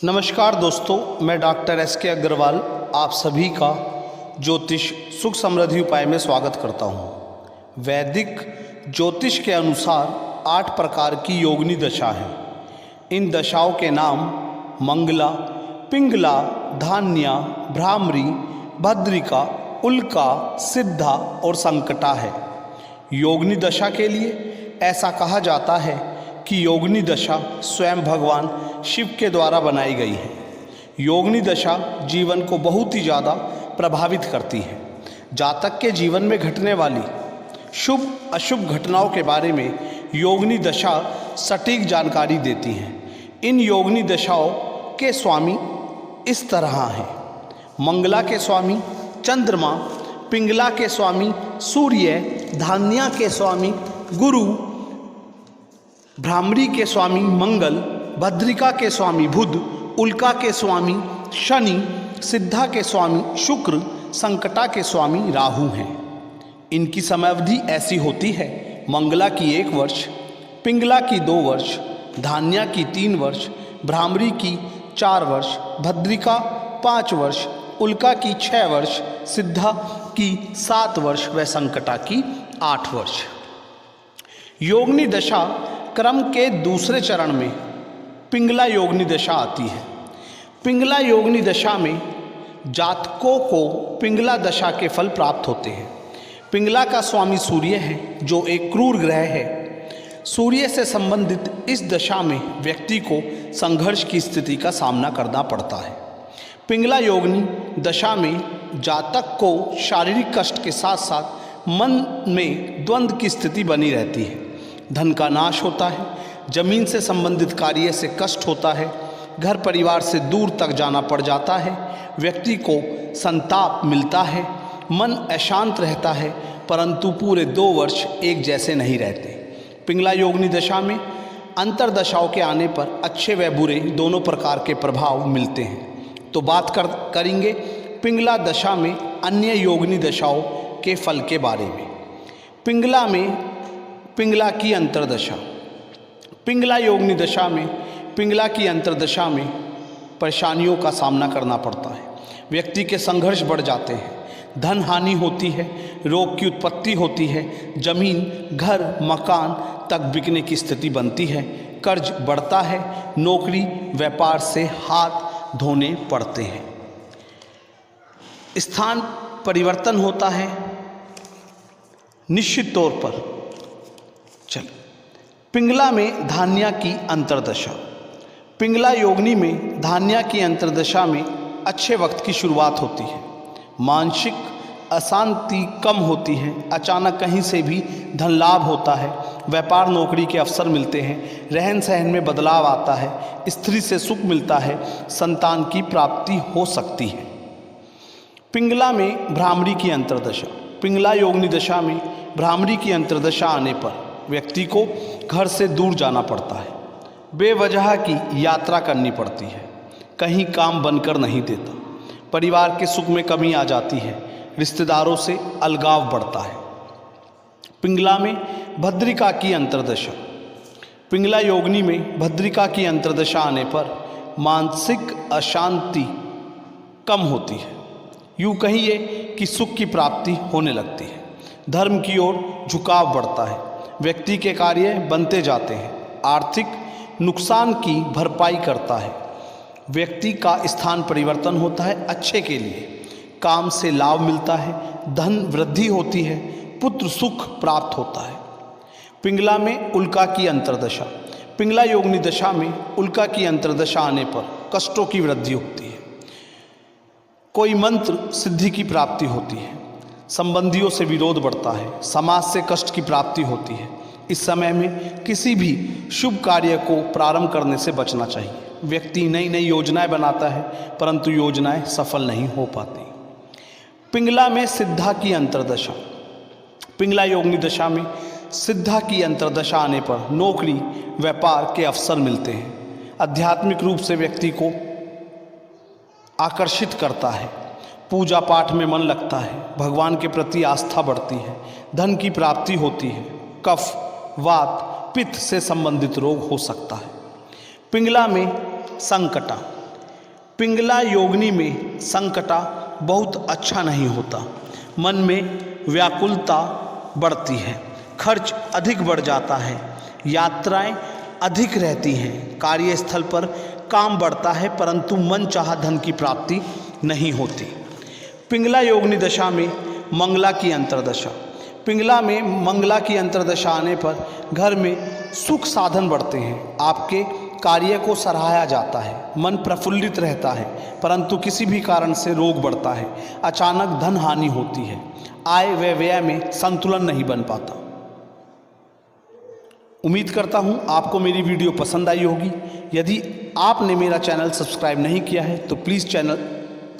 नमस्कार दोस्तों, मैं डॉक्टर एस.के. अग्रवाल आप सभी का ज्योतिष सुख समृद्धि उपाय में स्वागत करता हूँ। वैदिक ज्योतिष के अनुसार 8 प्रकार की योगिनी दशा है। इन दशाओं के नाम मंगला, पिंगला, धान्या, भ्रामरी, भद्रिका, उल्का, सिद्धा और संकटा है। योगिनी दशा के लिए ऐसा कहा जाता है कि योगिनी दशा स्वयं भगवान शिव के द्वारा बनाई गई है। योगिनी दशा जीवन को बहुत ही ज़्यादा प्रभावित करती है। जातक के जीवन में घटने वाली शुभ अशुभ घटनाओं के बारे में योगिनी दशा सटीक जानकारी देती है। इन योगिनी दशाओं के स्वामी इस तरह हैं: मंगला के स्वामी चंद्रमा, पिंगला के स्वामी सूर्य, धान्या के स्वामी गुरु, भ्रामरी के स्वामी मंगल, भद्रिका के स्वामी बुध, उल्का के स्वामी शनि, सिद्धा के स्वामी शुक्र, संकटा के स्वामी राहु हैं। इनकी समयावधि ऐसी होती है: मंगला की 1 वर्ष, पिंगला की 2 वर्ष, धान्या की 3 वर्ष, भ्रामरी की 4 वर्ष, भद्रिका 5 वर्ष, उल्का की 6 वर्ष, सिद्धा की 7 वर्ष व संकटा की 8 वर्ष। योगिनी दशा क्रम के दूसरे चरण में पिंगला योगिनी दशा आती है। पिंगला योगिनी दशा में जातकों को पिंगला दशा के फल प्राप्त होते हैं। पिंगला का स्वामी सूर्य है, जो एक क्रूर ग्रह है। सूर्य से संबंधित इस दशा में व्यक्ति को संघर्ष की स्थिति का सामना करना पड़ता है। पिंगला योगिनी दशा में जातक को शारीरिक कष्ट के साथ साथ मन में द्वंद्व की स्थिति बनी रहती है। धन का नाश होता है, जमीन से संबंधित कार्य से कष्ट होता है, घर परिवार से दूर तक जाना पड़ जाता है, व्यक्ति को संताप मिलता है, मन अशांत रहता है, परंतु पूरे 2 वर्ष एक जैसे नहीं रहते। पिंगला योगिनी दशा में अंतरदशाओं के आने पर अच्छे व बुरे दोनों प्रकार के प्रभाव मिलते हैं। तो बात करेंगे पिंगला दशा में अन्य योगिनी दशाओं के फल के बारे में। पिंगला की अंतरदशा। पिंगला योगिनी दशा में पिंगला की अंतरदशा में परेशानियों का सामना करना पड़ता है। व्यक्ति के संघर्ष बढ़ जाते हैं, धन हानि होती है, रोग की उत्पत्ति होती है, जमीन, घर, मकान तक बिकने की स्थिति बनती है, कर्ज बढ़ता है, नौकरी, व्यापार से हाथ धोने पड़ते हैं, स्थान परिवर्तन होता है निश्चित तौर पर। पिंगला में धान्या की अंतरदशा। पिंगला योगिनी में धान्या की अंतरदशा में अच्छे वक्त की शुरुआत होती है, मानसिक अशांति कम होती है, अचानक कहीं से भी धन लाभ होता है, व्यापार नौकरी के अवसर मिलते हैं, रहन सहन में बदलाव आता है, स्त्री से सुख मिलता है, संतान की प्राप्ति हो सकती है। पिंगला में भ्रामरी की अंतरदशा। पिंगला योगिनी दशा में भ्रामरी की अंतरदशा आने पर व्यक्ति को घर से दूर जाना पड़ता है, बेवजह की यात्रा करनी पड़ती है, कहीं काम बनकर नहीं देता, परिवार के सुख में कमी आ जाती है, रिश्तेदारों से अलगाव बढ़ता है। पिंगला में भद्रिका की अंतरदशा। पिंगला योगिनी में भद्रिका की अंतरदशा आने पर मानसिक अशांति कम होती है, यूँ कहिए कि सुख की प्राप्ति होने लगती है, धर्म की ओर झुकाव बढ़ता है, व्यक्ति के कार्य बनते जाते हैं, आर्थिक नुकसान की भरपाई करता है, व्यक्ति का स्थान परिवर्तन होता है अच्छे के लिए, काम से लाभ मिलता है, धन वृद्धि होती है, पुत्र सुख प्राप्त होता है। पिंगला में उल्का की अंतरदशा। पिंगला योगिनी दशा में उल्का की अंतरदशा आने पर कष्टों की वृद्धि होती है, कोई मंत्र सिद्धि की प्राप्ति होती है, संबंधियों से विरोध बढ़ता है, समाज से कष्ट की प्राप्ति होती है। इस समय में किसी भी शुभ कार्य को प्रारंभ करने से बचना चाहिए। व्यक्ति नई नई योजनाएं बनाता है, परंतु योजनाएं सफल नहीं हो पाती। पिंगला में सिद्धा की अंतरदशा। पिंगला योगिनी दशा में सिद्धा की अंतरदशा आने पर नौकरी, व्यापार के अवसर मिलते हैं, आध्यात्मिक रूप से व्यक्ति को आकर्षित करता है, पूजा पाठ में मन लगता है, भगवान के प्रति आस्था बढ़ती है, धन की प्राप्ति होती है, कफ, वात, पित्त से संबंधित रोग हो सकता है। पिंगला में संकटा। पिंगला योगिनी में संकटा बहुत अच्छा नहीं होता। मन में व्याकुलता बढ़ती है, खर्च अधिक बढ़ जाता है, यात्राएं अधिक रहती हैं, कार्यस्थल पर काम बढ़ता है परंतु मन चाहा धन की प्राप्ति नहीं होती। पिंगला योगिनी दशा में मंगला की अंतर्दशा। पिंगला में मंगला की अंतर्दशा आने पर घर में सुख साधन बढ़ते हैं, आपके कार्य को सराहा जाता है, मन प्रफुल्लित रहता है परंतु किसी भी कारण से रोग बढ़ता है, अचानक धन हानि होती है, आय व व्यय में संतुलन नहीं बन पाता। उम्मीद करता हूँ आपको मेरी वीडियो पसंद आई होगी। यदि आपने मेरा चैनल सब्सक्राइब नहीं किया है तो प्लीज़ चैनल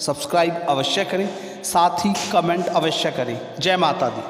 सब्सक्राइब अवश्य करें, साथ ही कमेंट अवश्य करें। जय माता दी।